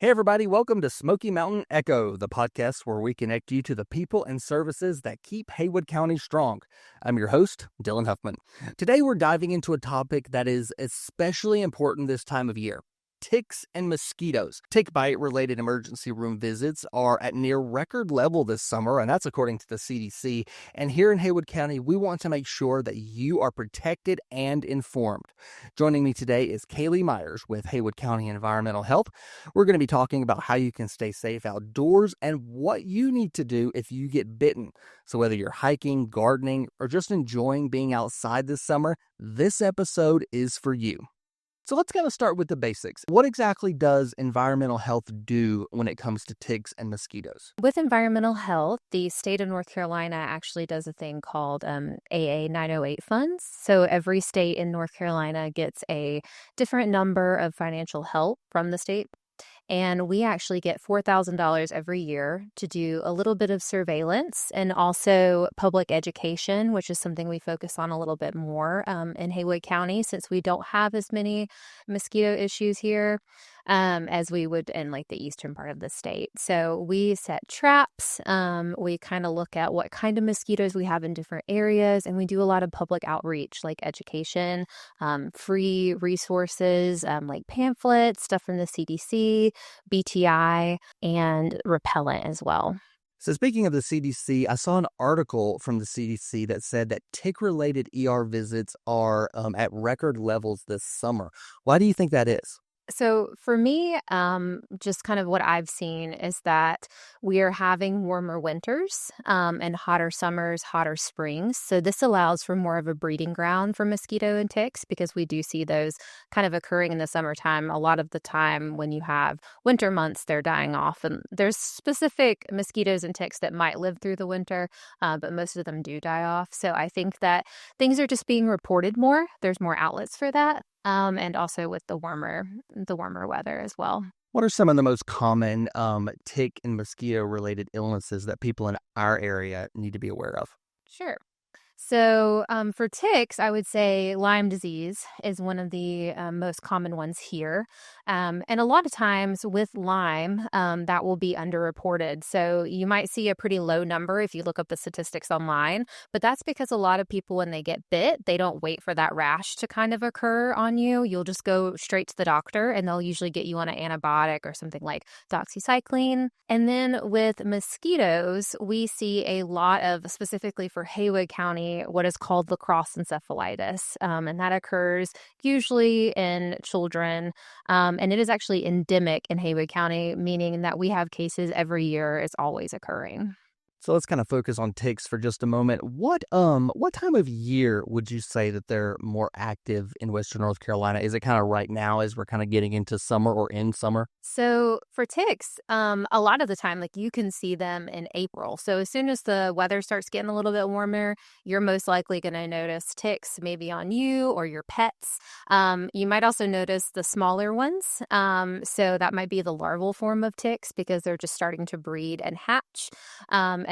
Hey, everybody, welcome to Smoky Mountain Echo, the podcast where we connect you to the people and services that keep Haywood County strong. I'm your host, Dylan Huffman. Today, we're diving into a topic that is especially important this time of year. Ticks and mosquitoes. Tick bite-related emergency room visits are at near record level this summer, and that's according to the CDC. And here in Haywood County, we want to make sure that you are protected and informed. Joining me today is Kaylee Myers with Haywood County Environmental Health. We're going to be talking about how you can stay safe outdoors and what you need to do if you get bitten. So whether you're hiking, gardening, or just enjoying being outside this summer, this episode is for you. So let's kind of start with the basics. What exactly does environmental health do when it comes to ticks and mosquitoes? With environmental health, the state of North Carolina actually does a thing called AA 908 funds. So every state in North Carolina gets a different number of financial help from the state. And we actually get $4,000 every year to do a little bit of surveillance and also public education, which is something we focus on a little bit more in Haywood County since we don't have as many mosquito issues here as we would in like the eastern part of the state. So we set traps. We kind of look at what kind of mosquitoes we have in different areas, and we do a lot of public outreach like education, free resources like pamphlets, stuff from the CDC, BTI, and repellent as well. So speaking of the CDC, I saw an article from the CDC that said that tick-related ER visits are at record levels this summer. Why do you think that is? So for me, just kind of what I've seen is that we are having warmer winters and hotter summers, hotter springs. So this allows for more of a breeding ground for mosquito and ticks because we do see those kind of occurring in the summertime. A lot of the time when you have winter months, they're dying off. And there's specific mosquitoes and ticks that might live through the winter, but most of them do die off. So I think that things are just being reported more. There's more outlets for that. And also with the warmer weather as well. What are some of the most common tick and mosquito-related illnesses that people in our area need to be aware of? Sure. So for ticks, I would say Lyme disease is one of the most common ones here. And a lot of times with Lyme, that will be underreported. So you might see a pretty low number if you look up the statistics online, but that's because a lot of people, when they get bit, they don't wait for that rash to kind of occur on you. You'll just go straight to the doctor and they'll usually get you on an antibiotic or something like doxycycline. And then with mosquitoes, we see a lot of, specifically for Haywood County, what is called lacrosse encephalitis. And that occurs usually in children. And it is actually endemic in Haywood County, meaning that we have cases every year. It's always occurring. So let's kind of focus on ticks for just a moment. What time of year would you say that they're more active in Western North Carolina? Is it kind of right now as we're kind of getting into summer or in summer? So for ticks, a lot of the time, like you can see them in April. So as soon as the weather starts getting a little bit warmer, you're most likely going to notice ticks maybe on you or your pets. You might also notice the smaller ones. So that might be the larval form of ticks because they're just starting to breed and hatch.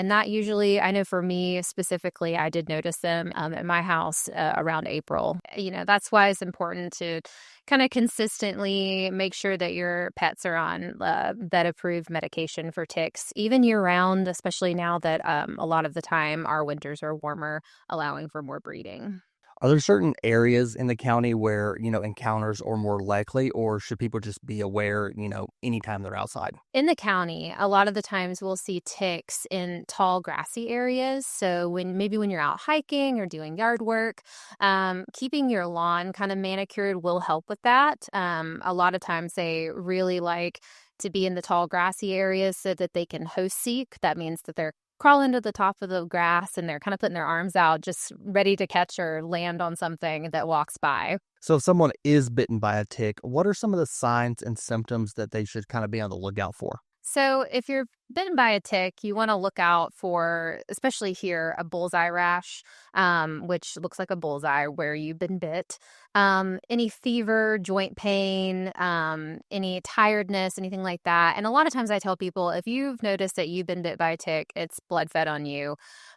And that usually, I know for me specifically, I did notice them at my house around April. That's why it's important to kind of consistently make sure that your pets are on vet-approved medication for ticks, even year-round, especially now that a lot of the time our winters are warmer, allowing for more breeding. Are there certain areas in the county where, encounters are more likely, or should people just be aware, anytime they're outside? In the county, a lot of the times we'll see ticks in tall, grassy areas. So when you're out hiking or doing yard work, keeping your lawn kind of manicured will help with that. A lot of times they really like to be in the tall, grassy areas so that they can host seek. That means that they're crawling to the top of the grass and they're kind of putting their arms out, just ready to catch or land on something that walks by. So if someone is bitten by a tick, what are some of the signs and symptoms that they should kind of be on the lookout for? So if you're bitten by a tick, you want to look out for, especially here, a bullseye rash, which looks like a bullseye where you've been bit. Any fever, joint pain, any tiredness, anything like that. And a lot of times I tell people, if you've noticed that you've been bit by a tick, it's blood fed on you.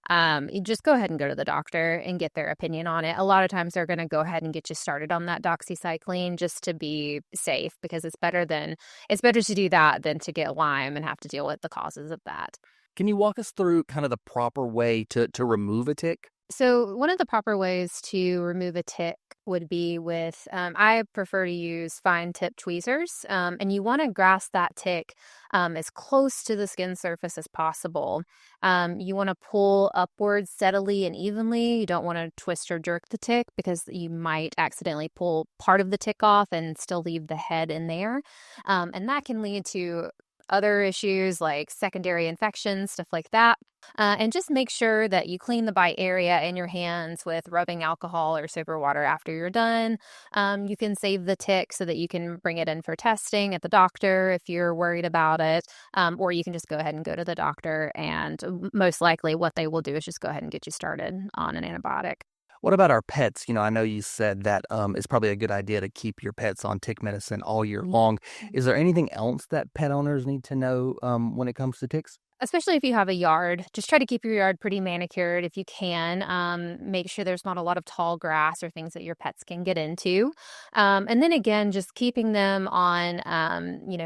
You just go ahead and go to the doctor and get their opinion on it. A lot of times they're going to go ahead and get you started on that doxycycline just to be safe, because it's better to do that than to get Lyme and have to deal with the causes of that. Can you walk us through kind of the proper way to remove a tick? So one of the proper ways to remove a tick would be with, I prefer to use fine tip tweezers, and you want to grasp that tick as close to the skin surface as possible. You want to pull upwards steadily and evenly. You don't want to twist or jerk the tick, because you might accidentally pull part of the tick off and still leave the head in there. And that can lead to other issues like secondary infections, stuff like that. And just make sure that you clean the bite area in your hands with rubbing alcohol or soap or water after you're done. You can save the tick so that you can bring it in for testing at the doctor if you're worried about it. Or you can just go ahead and go to the doctor, and most likely what they will do is just go ahead and get you started on an antibiotic. What about our pets? I know you said that it's probably a good idea to keep your pets on tick medicine all year long. Is there anything else that pet owners need to know when it comes to ticks? Especially if you have a yard, just try to keep your yard pretty manicured if you can. Make sure there's not a lot of tall grass or things that your pets can get into. And then again, just keeping them on,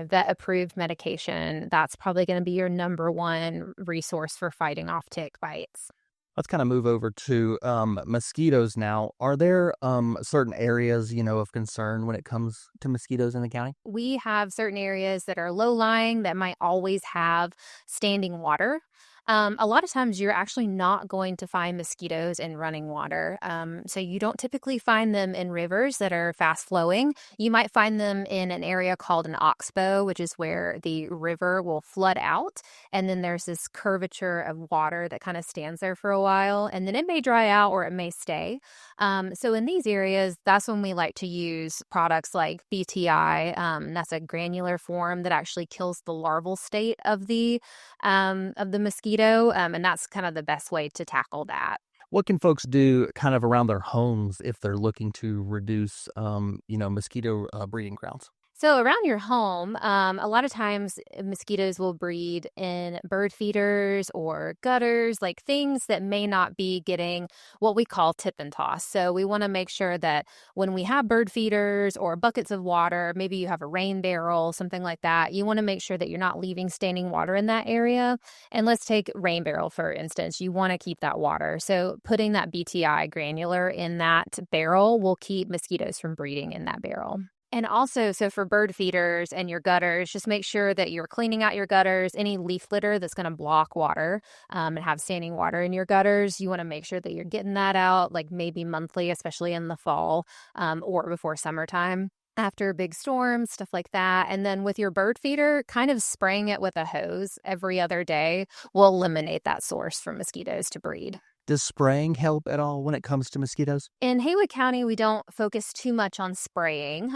vet-approved medication. That's probably going to be your number one resource for fighting off tick bites. Let's kind of move over to mosquitoes now. Are there certain areas, of concern when it comes to mosquitoes in the county? We have certain areas that are low-lying that might always have standing water. A lot of times you're actually not going to find mosquitoes in running water. So you don't typically find them in rivers that are fast flowing. You might find them in an area called an oxbow, which is where the river will flood out. And then there's this curvature of water that kind of stands there for a while. And then it may dry out or it may stay. So in these areas, that's when we like to use products like BTI. That's a granular form that actually kills the larval state of the mosquito. And that's kind of the best way to tackle that. What can folks do kind of around their homes if they're looking to reduce, mosquito breeding grounds? So around your home, a lot of times mosquitoes will breed in bird feeders or gutters, like things that may not be getting what we call tip and toss. So we want to make sure that when we have bird feeders or buckets of water, maybe you have a rain barrel, something like that, you want to make sure that you're not leaving standing water in that area. And let's take rain barrel, for instance. You want to keep that water. So putting that BTI granular in that barrel will keep mosquitoes from breeding in that barrel. And also, so for bird feeders and your gutters, just make sure that you're cleaning out your gutters. Any leaf litter that's going to block water and have standing water in your gutters, you want to make sure that you're getting that out, like maybe monthly, especially in the fall or before summertime. After big storms, stuff like that. And then with your bird feeder, kind of spraying it with a hose every other day will eliminate that source for mosquitoes to breed. Does spraying help at all when it comes to mosquitoes? In Haywood County, we don't focus too much on spraying.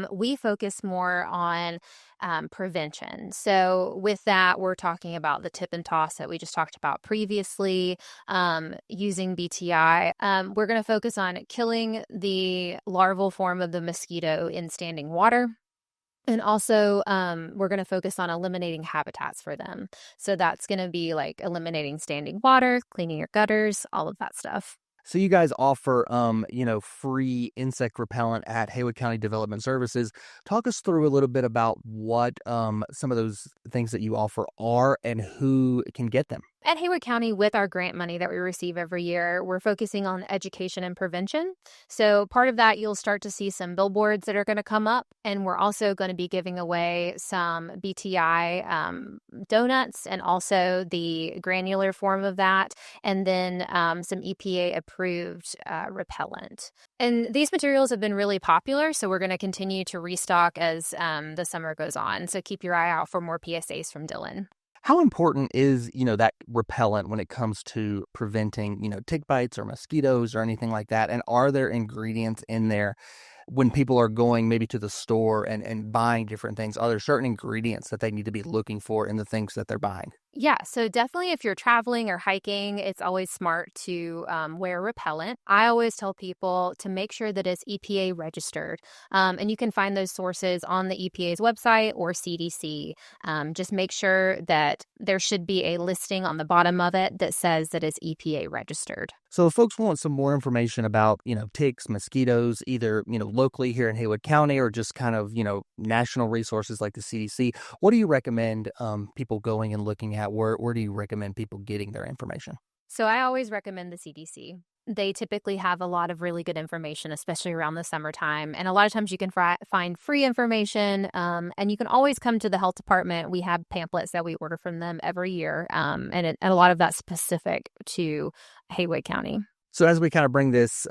We focus more on prevention. So with that, we're talking about the tip and toss that we just talked about previously, using BTI. We're going to focus on killing the larval form of the mosquito in standing water. And also, we're going to focus on eliminating habitats for them. So that's going to be like eliminating standing water, cleaning your gutters, all of that stuff. So you guys offer, free insect repellent at Haywood County Development Services. Talk us through a little bit about what some of those things that you offer are and who can get them. At Haywood County, with our grant money that we receive every year, we're focusing on education and prevention. So part of that, you'll start to see some billboards that are going to come up. And we're also going to be giving away some BTI donuts and also the granular form of that. And then some EPA-approved repellent. And these materials have been really popular, so we're going to continue to restock as the summer goes on. So keep your eye out for more PSAs from Dylan. How important is, that repellent when it comes to preventing, tick bites or mosquitoes or anything like that? And are there ingredients in there when people are going maybe to the store and buying different things? Are there certain ingredients that they need to be looking for in the things that they're buying? Yeah, so definitely if you're traveling or hiking, it's always smart to wear repellent. I always tell people to make sure that it's EPA registered. And you can find those sources on the EPA's website or CDC. Just make sure that there should be a listing on the bottom of it that says that it's EPA registered. So if folks want some more information about, ticks, mosquitoes, either, locally here in Haywood County or just kind of, national resources like the CDC, what do you recommend people going and looking at? Where do you recommend people getting their information? So I always recommend the CDC. They typically have a lot of really good information, especially around the summertime. And a lot of times you can find free information, and you can always come to the health department. We have pamphlets that we order from them every year, and a lot of that's specific to Haywood County. So as we kind of bring this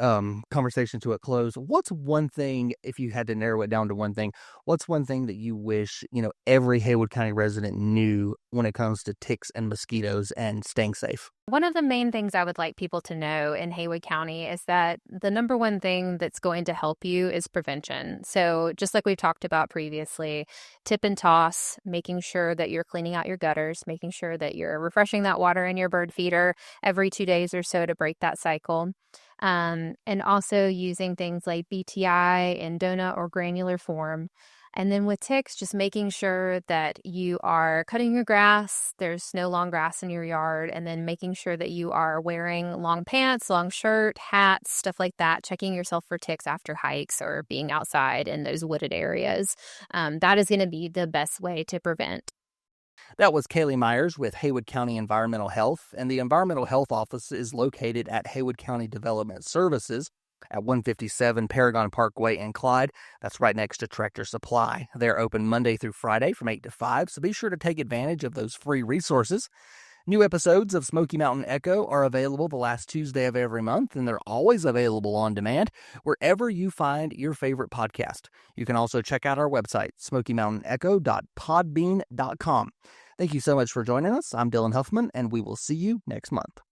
conversation to a close, what's one thing, if you had to narrow it down to one thing, what's one thing that you wish, every Haywood County resident knew when it comes to ticks and mosquitoes and staying safe? One of the main things I would like people to know in Haywood County is that the number one thing that's going to help you is prevention. So just like we've talked about previously, tip and toss, making sure that you're cleaning out your gutters, making sure that you're refreshing that water in your bird feeder every 2 days or so to break that cycle. And also using things like BTI in donut or granular form. And then with ticks, just making sure that you are cutting your grass, there's no long grass in your yard, and then making sure that you are wearing long pants, long shirt, hats, stuff like that, checking yourself for ticks after hikes or being outside in those wooded areas. That is going to be the best way to prevent. That was Kaylee Myers with Haywood County Environmental Health, and the Environmental Health Office is located at Haywood County Development Services at 157 Paragon Parkway in Clyde. That's right next to Tractor Supply. They're open Monday through Friday from 8 to 5, so be sure to take advantage of those free resources. New episodes of Smoky Mountain Echo are available the last Tuesday of every month, and they're always available on demand wherever you find your favorite podcast. You can also check out our website, smokymountainecho.podbean.com. Thank you so much for joining us. I'm Dylan Huffman, and we will see you next month.